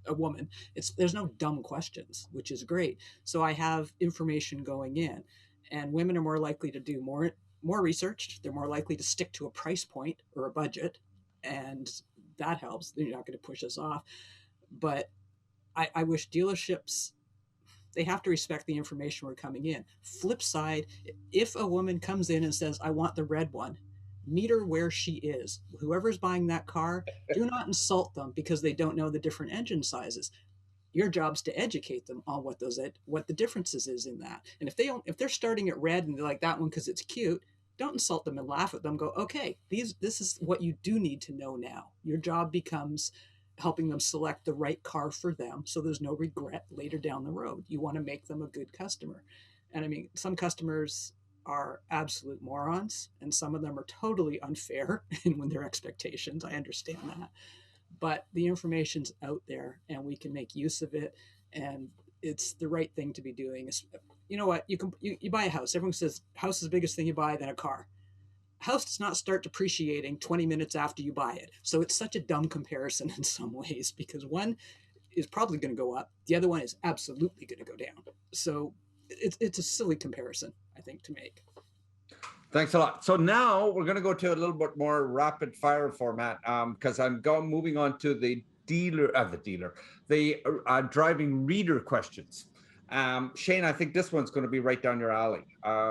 a woman. There's no dumb questions, which is great. So I have information going in, and women are more likely to do more research. They're more likely to stick to a price point or a budget, and that helps. They're not going to push us off. But I wish dealerships, they have to respect the information we're coming in. Flip side, if a woman comes in and says, I want the red one, meet her where she is. Whoever's buying that car, do not insult them because they don't know the different engine sizes. Your job's to educate them on what the differences is in that. And if they're starting at red and they're like that one because it's cute, don't insult them and laugh at them. Go, okay, this is what you do need to know now. Your job becomes helping them select the right car for them, so there's no regret later down the road. You want to make them a good customer. And I mean, some customers are absolute morons, and some of them are totally unfair in their expectations. I understand that. But the information's out there and we can make use of it, and it's the right thing to be doing. You know what? You buy a house. Everyone says house is the biggest thing you buy, then a car. House does not start depreciating 20 minutes after you buy it. So it's such a dumb comparison in some ways, because one is probably going to go up. The other one is absolutely going to go down. So it's a silly comparison, I think, to make. Thanks a lot. So now we're going to go to a little bit more rapid fire format, because I'm moving on to the driving reader questions. Shane, I think this one's going to be right down your alley.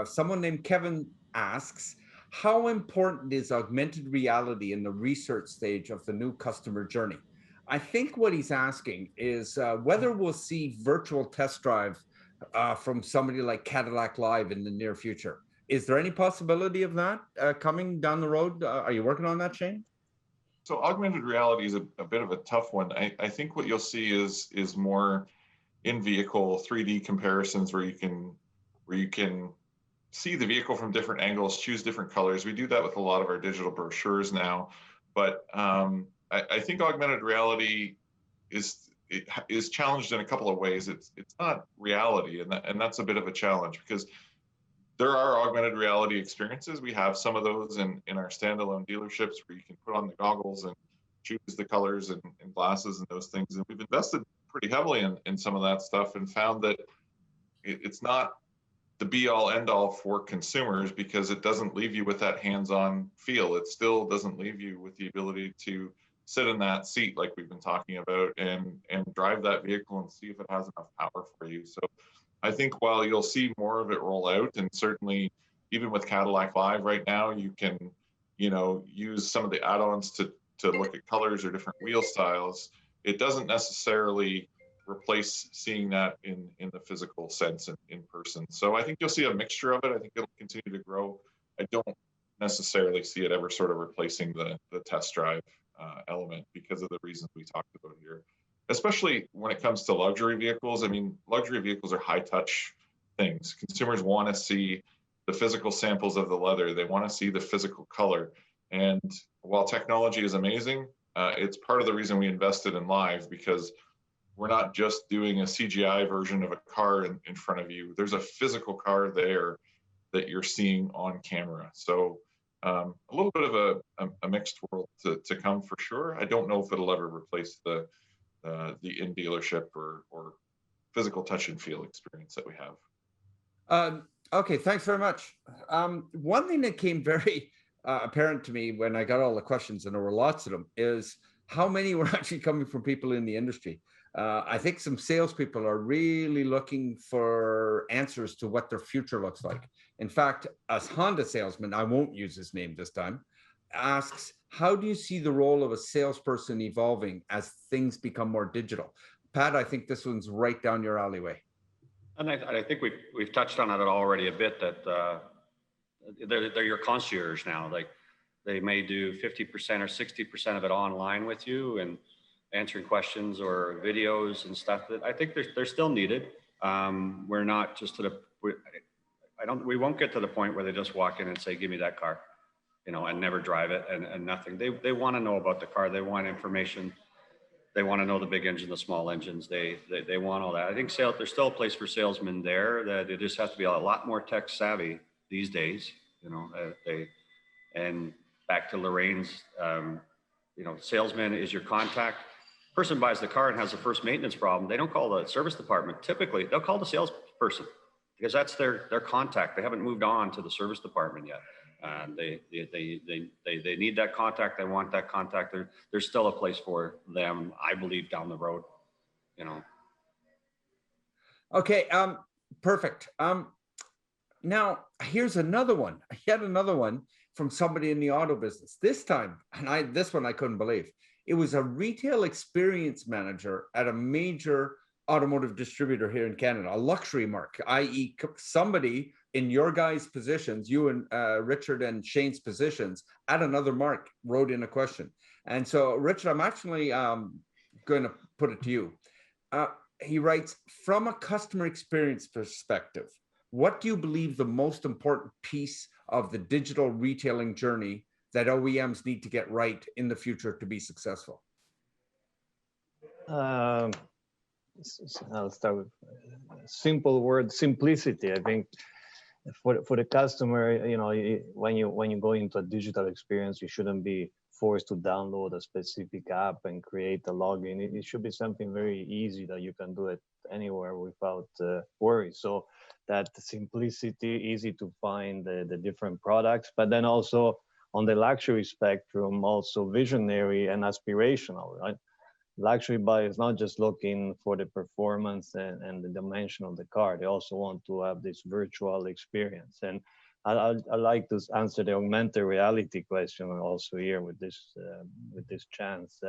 Someone named Kevin asks, how important is augmented reality in the research stage of the new customer journey? I think what he's asking is whether we'll see virtual test drive from somebody like Cadillac Live in the near future. Is there any possibility of that coming down the road? Are you working on that, Shane? So augmented reality is a bit of a tough one. I think what you'll see is more in-vehicle 3D comparisons where you can see the vehicle from different angles, choose different colors. We do that with a lot of our digital brochures now. But I think augmented reality is challenged in a couple of ways. It's not reality, and that's a bit of a challenge, because there are augmented reality experiences. We have some of those in our standalone dealerships where you can put on the goggles and choose the colors and glasses and those things. And we've invested pretty heavily in some of that stuff and found that it's not the be all end all for consumers, because it doesn't leave you with that hands-on feel. It still doesn't leave you with the ability to sit in that seat like we've been talking about and drive that vehicle and see if it has enough power for you. So I think while you'll see more of it roll out, and certainly even with Cadillac Live right now, you can, use some of the add-ons to look at colors or different wheel styles, it doesn't necessarily replace seeing that in the physical sense in person. So I think you'll see a mixture of it. I think it'll continue to grow. I don't necessarily see it ever sort of replacing the test drive element because of the reasons we talked about here. Especially when it comes to luxury vehicles. I mean, luxury vehicles are high touch things. Consumers want to see the physical samples of the leather. They want to see the physical color. And while technology is amazing, it's part of the reason we invested in Live, because we're not just doing a CGI version of a car in front of you. There's a physical car there that you're seeing on camera. So a little bit of a mixed world to come for sure. I don't know if it'll ever replace the in dealership or physical touch and feel experience that we have. Okay, thanks very much. One thing that came very apparent to me when I got all the questions, and there were lots of them, is how many were actually coming from people in the industry. I think some salespeople are really looking for answers to what their future looks like. In fact, a Honda salesman, I won't use his name this time, asks, how do you see the role of a salesperson evolving as things become more digital? Pat, I think this one's right down your alleyway. And I think we've touched on it already a bit, that they're your concierge now. Like, they may do 50% or 60% of it online with you and answering questions or videos and stuff that I think they're still needed. We're not just at we won't get to the point where they just walk in and say, give me that car, you know, and never drive it and nothing. They want to know about the car. They want information. They want to know the big engine, the small engines. They want all that. I think there's still a place for salesmen there, that it just has to be a lot more tech savvy these days, you know. And back to Lorraine's, you know, salesman is your contact. Person buys the car and has the first maintenance problem. They don't call the service department. Typically, they'll call the salesperson, because that's their contact. They haven't moved on to the service department yet. They need that contact. They want that contact. There's still a place for them, I believe, down the road, you know. Okay, perfect. Now here's another one, yet another one from somebody in the auto business. This time, and this one I couldn't believe. It was a retail experience manager at a major automotive distributor here in Canada, a luxury marque, i.e. somebody in your guys' positions, you and Richard and Shane's positions at another marque wrote in a question. And so, Richard, I'm actually going to put it to you. He writes, from a customer experience perspective, what do you believe the most important piece of the digital retailing journey that OEMs need to get right in the future to be successful? I'll start with simple word, simplicity. I think for the customer, you know, when you go into a digital experience, you shouldn't be forced to download a specific app and create a login. It should be something very easy that you can do it anywhere without worry. So that simplicity, easy to find the different products, but then also on the luxury spectrum, also visionary and aspirational, right? Luxury buyer is not just looking for the performance and the dimension of the car. They also want to have this virtual experience. And I like to answer the augmented reality question also here with this chance.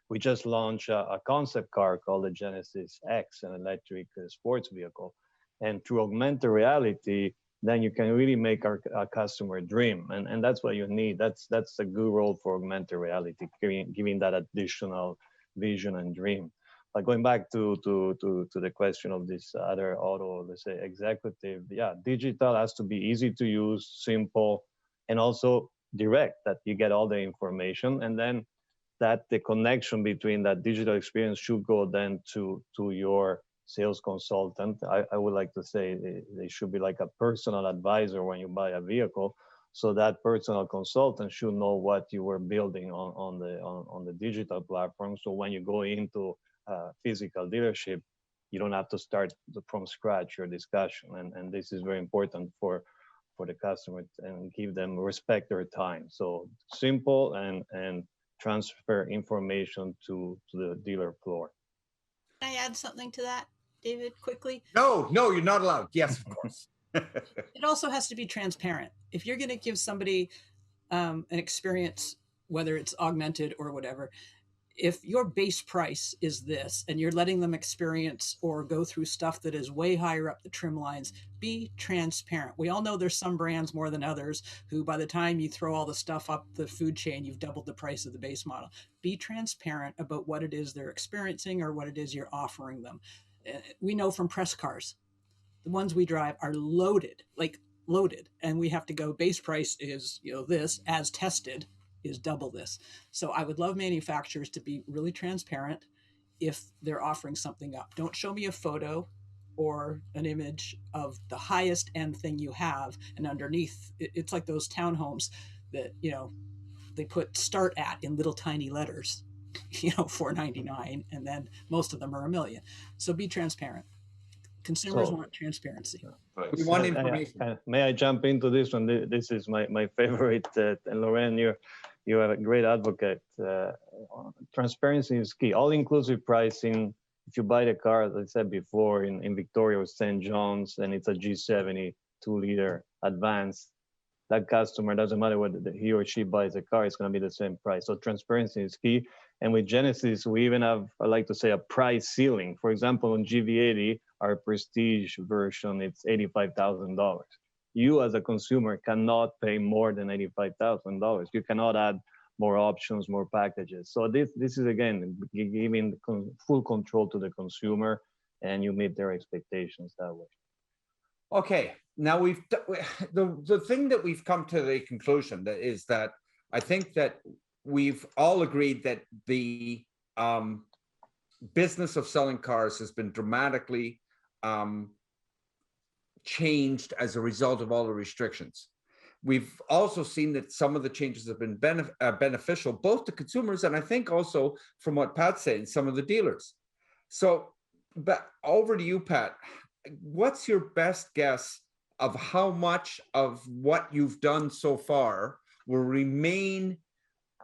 We just launched a concept car called the Genesis X, an electric sports vehicle. And through augmented reality, then you can really make our customer dream. And that's what you need. That's a good role for augmented reality, giving that additional vision and dream. But going back to the question of this other auto, let's say executive, yeah, digital has to be easy to use, simple, and also direct, that you get all the information, and then that the connection between that digital experience should go then to your sales consultant. I would like to say they should be like a personal advisor when you buy a vehicle. So that personal consultant should know what you were building on the digital platform. So when you go into a physical dealership, you don't have to start from scratch your discussion. And this is very important for the customer, and give them respect their time. So simple and transfer information to the dealer floor. Can I add something to that, David, quickly? No, you're not allowed. Yes, of course. It also has to be transparent. If you're going to give somebody an experience, whether it's augmented or whatever, if your base price is this and you're letting them experience or go through stuff that is way higher up the trim lines, be transparent. We all know there's some brands more than others who, by the time you throw all the stuff up the food chain, you've doubled the price of the base model. Be transparent about what it is they're experiencing or what it is you're offering them. We know from press cars, the ones we drive are loaded, and we have to go, base price is, you know, this, as tested is double this. So I would love manufacturers to be really transparent if they're offering something up. Don't show me a photo or an image of the highest end thing you have, and underneath it's like those townhomes that, you know, they put start at in little tiny letters, you know, $499, and then most of them are $1 million. So be transparent. Consumers want transparency. We want information. May I jump into this one? This is my favorite. And Lorraine, you are a great advocate. Transparency is key. All-inclusive pricing. If you buy the car, as I said before, in Victoria or St. John's, and it's a G70 2-liter advanced, that customer, doesn't matter whether he or she buys a car, it's going to be the same price. So transparency is key. And with Genesis, we even have, I like to say, a price ceiling. For example, on GV80, our prestige version, it's $85,000. You as a consumer cannot pay more than $85,000. You cannot add more options, more packages. So this is, again, giving full control to the consumer, and you meet their expectations that way. Okay, now the thing that we've come to the conclusion that is that I think that we've all agreed that the business of selling cars has been dramatically changed as a result of all the restrictions. We've also seen that some of the changes have been beneficial both to consumers and I think also, from what Pat's saying, some of the dealers. So, but over to you, Pat. What's your best guess of how much of what you've done so far will remain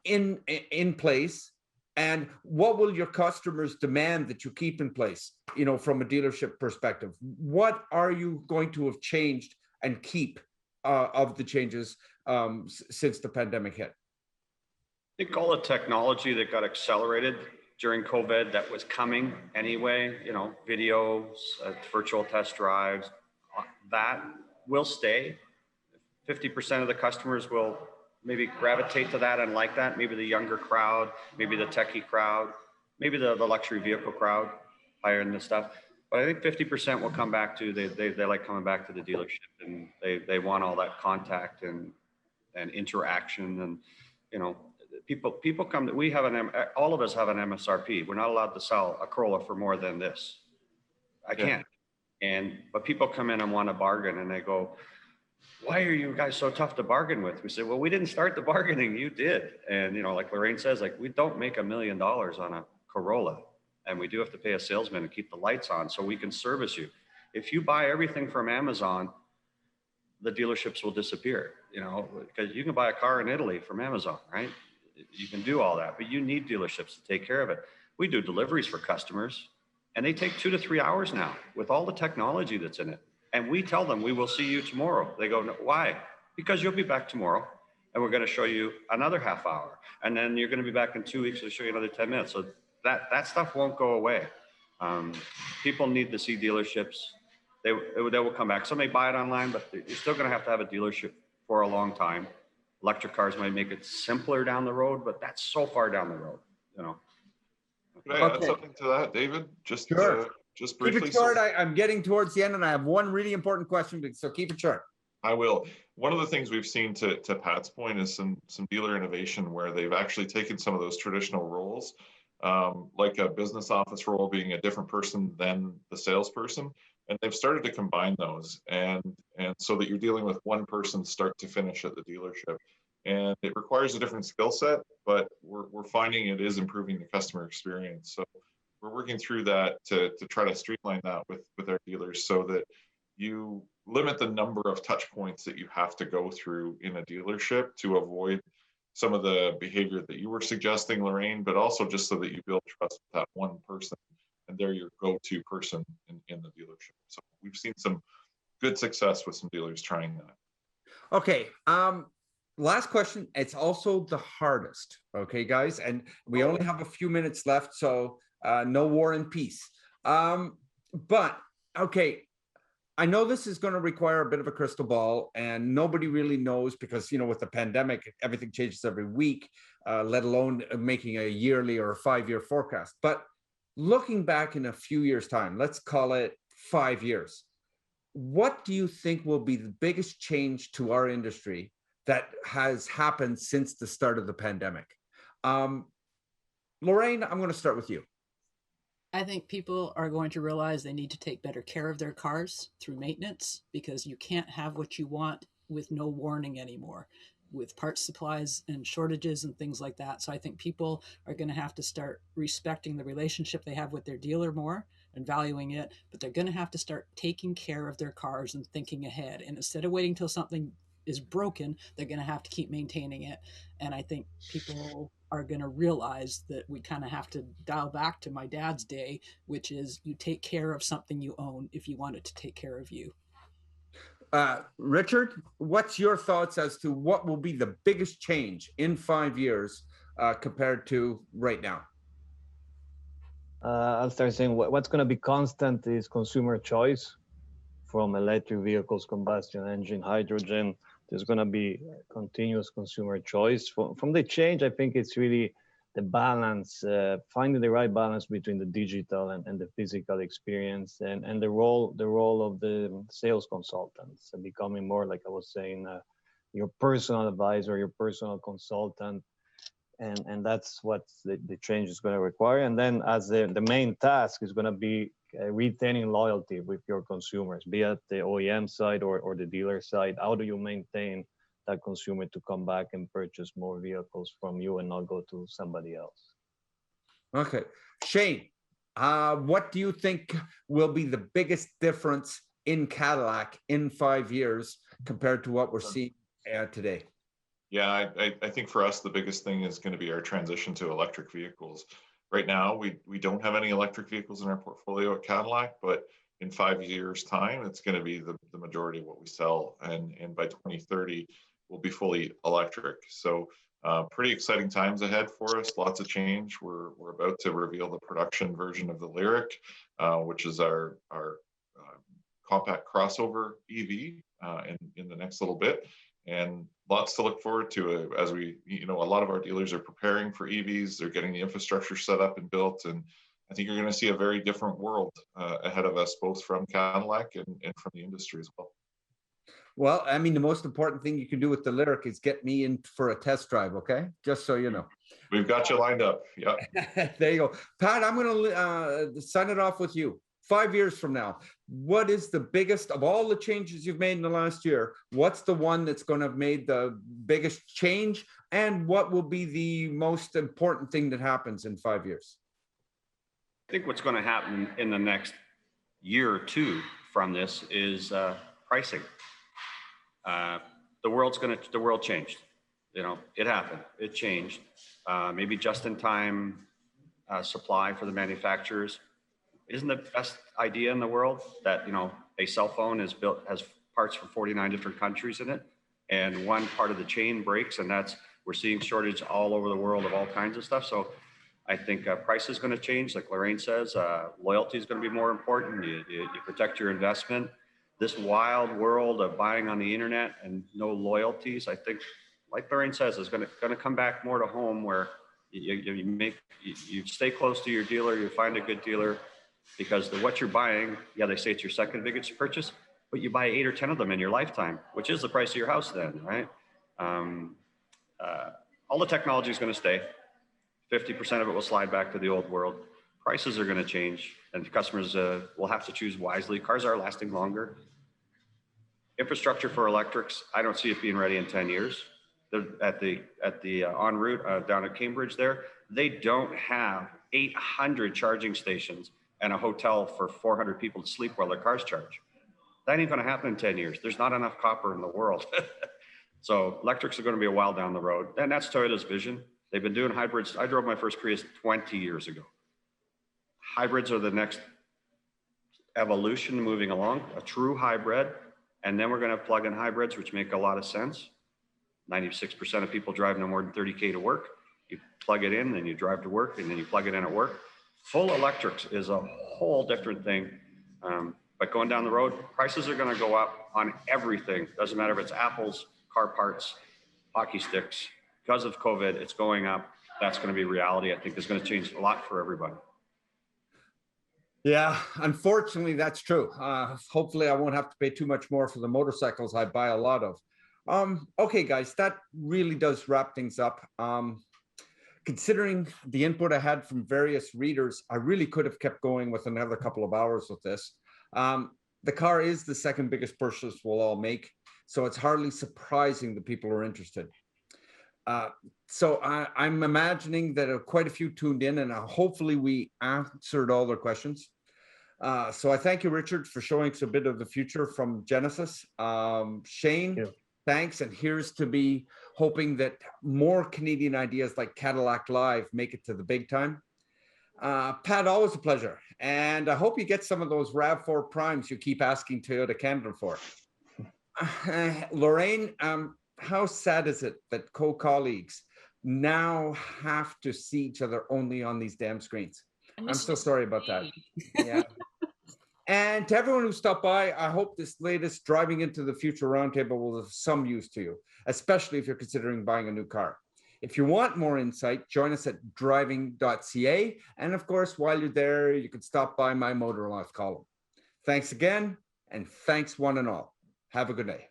in place, and what will your customers demand that you keep in place, you know, from a dealership perspective? What are you going to have changed and keep of the changes since the pandemic hit? I think all the technology that got accelerated during COVID that was coming anyway, you know, videos, virtual test drives, that will stay. 50% of the customers will maybe gravitate to that and like that. Maybe the younger crowd, maybe the techie crowd, maybe the luxury vehicle crowd, higher end stuff. But I think 50% will come back to, they like coming back to the dealership, and they want all that contact and interaction. And, you know, people come, we have all of us have an MSRP. We're not allowed to sell a Corolla for more than this. I can't. But people come in and want to bargain, and they go, why are you guys so tough to bargain with? We say, well, we didn't start the bargaining, you did. And, you know, like Lorraine says, like, we don't make $1 million on a Corolla, and we do have to pay a salesman and keep the lights on so we can service you. If you buy everything from Amazon, the dealerships will disappear, you know, because you can buy a car in Italy from Amazon, right? You can do all that, but you need dealerships to take care of it. We do deliveries for customers, and they take 2 to 3 hours now with all the technology that's in it. And we tell them, we will see you tomorrow. They go, no, why? Because you'll be back tomorrow, and we're going to show you another half hour. And then you're going to be back in 2 weeks to show you another 10 minutes. So that stuff won't go away. People need to see dealerships. They will come back. Some may buy it online, but you're still going to have a dealership for a long time. Electric cars might make it simpler down the road, but that's so far down the road, you know. Could I add something to that, David? Just briefly. Keep it short. I'm getting towards the end, and I have one really important question, so keep it short. I will. One of the things we've seen, to Pat's point, is some dealer innovation where they've actually taken some of those traditional roles, like a business office role being a different person than the salesperson, and they've started to combine those, and so that you're dealing with one person start to finish at the dealership. And it requires a different skill set, but we're finding it is improving the customer experience. So we're working through that to try to streamline that with our dealers, so that you limit the number of touch points that you have to go through in a dealership to avoid some of the behavior that you were suggesting, Lorraine, but also just so that you build trust with that one person, and they're your go-to person in the dealership. So we've seen some good success with some dealers trying that. Okay. Last question. It's also the hardest. Okay, guys, and we only have a few minutes left, so no war and peace. But okay, I know this is going to require a bit of a crystal ball, and nobody really knows, because, you know, with the pandemic, everything changes every week, let alone making a yearly or a 5-year forecast. But looking back in a few years' time, let's call it 5 years, what do you think will be the biggest change to our industry that has happened since the start of the pandemic? Lorraine, I'm going to start with you. I think people are going to realize they need to take better care of their cars through maintenance, because you can't have what you want with no warning anymore, with parts supplies and shortages and things like that. So I think people are going to have to start respecting the relationship they have with their dealer more and valuing it, but they're going to have to start taking care of their cars and thinking ahead. And instead of waiting till something is broken, they're going to have to keep maintaining it. And I think people are going to realize that we kind of have to dial back to my dad's day, which is you take care of something you own if you want it to take care of you. Richard, what's your thoughts as to what will be the biggest change in 5 years compared to right now? I'll start saying what's going to be constant is consumer choice, from electric vehicles, combustion engine, hydrogen. There's going to be continuous consumer choice. From the change, I think it's really the balance, finding the right balance between the digital and the physical experience, and the role of the sales consultants, and becoming more, like I was saying, your personal advisor, your personal consultant. And that's what the change is going to require. And then as the main task is going to be retaining loyalty with your consumers, be it the OEM side or the dealer side. How do you maintain that consumer to come back and purchase more vehicles from you and not go to somebody else? Okay. Shane, what do you think will be the biggest difference in Cadillac in 5 years compared to what we're seeing today? Yeah, I think for us, the biggest thing is going to be our transition to electric vehicles. Right now, we don't have any electric vehicles in our portfolio at Cadillac, but in 5 years' time, it's going to be the majority of what we sell. And by 2030, we'll be fully electric. So pretty exciting times ahead for us, lots of change. We're about to reveal the production version of the Lyriq, which is our compact crossover EV in the next little bit. And lots to look forward to as we, a lot of our dealers are preparing for EVs. They're getting the infrastructure set up and built. And I think you're going to see a very different world ahead of us, both from Cadillac and from the industry as well. Well, I mean, the most important thing you can do with the Lyriq is get me in for a test drive, okay? Just so you know. We've got you lined up. Yeah. There you go. Pat, I'm going to sign it off with you. 5 years from now, what is the biggest of all the changes you've made in the last year? What's the one that's going to have made the biggest change? And what will be the most important thing that happens in 5 years? I think what's going to happen in the next year or two from this is pricing. The world changed. It happened. It changed. Maybe just-in-time supply for the manufacturers isn't the best idea in the world. That a cell phone has parts from 49 different countries in it, and one part of the chain breaks, and we're seeing shortage all over the world of all kinds of stuff. So I think price is going to change, like Lorraine says. Loyalty is going to be more important. You protect your investment. This wild world of buying on the internet and no loyalties, I think, like Lorraine says, is going to come back more to home, where you stay close to your dealer, you find a good dealer, because what you're buying, they say it's your second biggest purchase, but you buy 8 or 10 of them in your lifetime, which is the price of your house then, right? All the technology is going to stay. 50% of it will slide back to the old world. Prices are going to change, and customers will have to choose wisely. Cars are lasting longer. Infrastructure for electrics, I don't see it being ready in 10 years. At the en route down at Cambridge there, they don't have 800 charging stations and a hotel for 400 people to sleep while their cars charge. That ain't going to happen in 10 years. There's not enough copper in the world. So electrics are going to be a while down the road. And that's Toyota's vision. They've been doing hybrids. I drove my first Prius 20 years ago. Hybrids are the next evolution moving along, a true hybrid. And then we're going to have plug-in hybrids, which make a lot of sense. 96% of people drive no more than 30K to work. You plug it in, then you drive to work, and then you plug it in at work. Full electrics is a whole different thing. But going down the road, prices are going to go up on everything. Doesn't matter if it's apples, car parts, hockey sticks. Because of COVID, it's going up. That's going to be reality. I think it's going to change a lot for everybody. Yeah, unfortunately, that's true. Hopefully, I won't have to pay too much more for the motorcycles I buy a lot of. Okay, guys, that really does wrap things up. Considering the input I had from various readers, I really could have kept going with another couple of hours with this. The car is the second biggest purchase we'll all make, so it's hardly surprising that people are interested. So I'm imagining that quite a few tuned in, and hopefully we answered all their questions. So I thank you, Richard, for showing us a bit of the future from Genesis. Shane, thanks, and here's to be hoping that more Canadian ideas like Cadillac Live make it to the big time. Pat, always a pleasure. And I hope you get some of those RAV4 primes you keep asking Toyota Canada for. Lorraine, how sad is it that co-colleagues now have to see each other only on these damn screens? I'm so sorry about that. Yeah. And to everyone who stopped by, I hope this latest Driving into the Future Roundtable will have some use to you, especially if you're considering buying a new car. If you want more insight, join us at Driving.ca. And of course, while you're there, you can stop by my Motor Life column. Thanks again, and thanks one and all. Have a good day.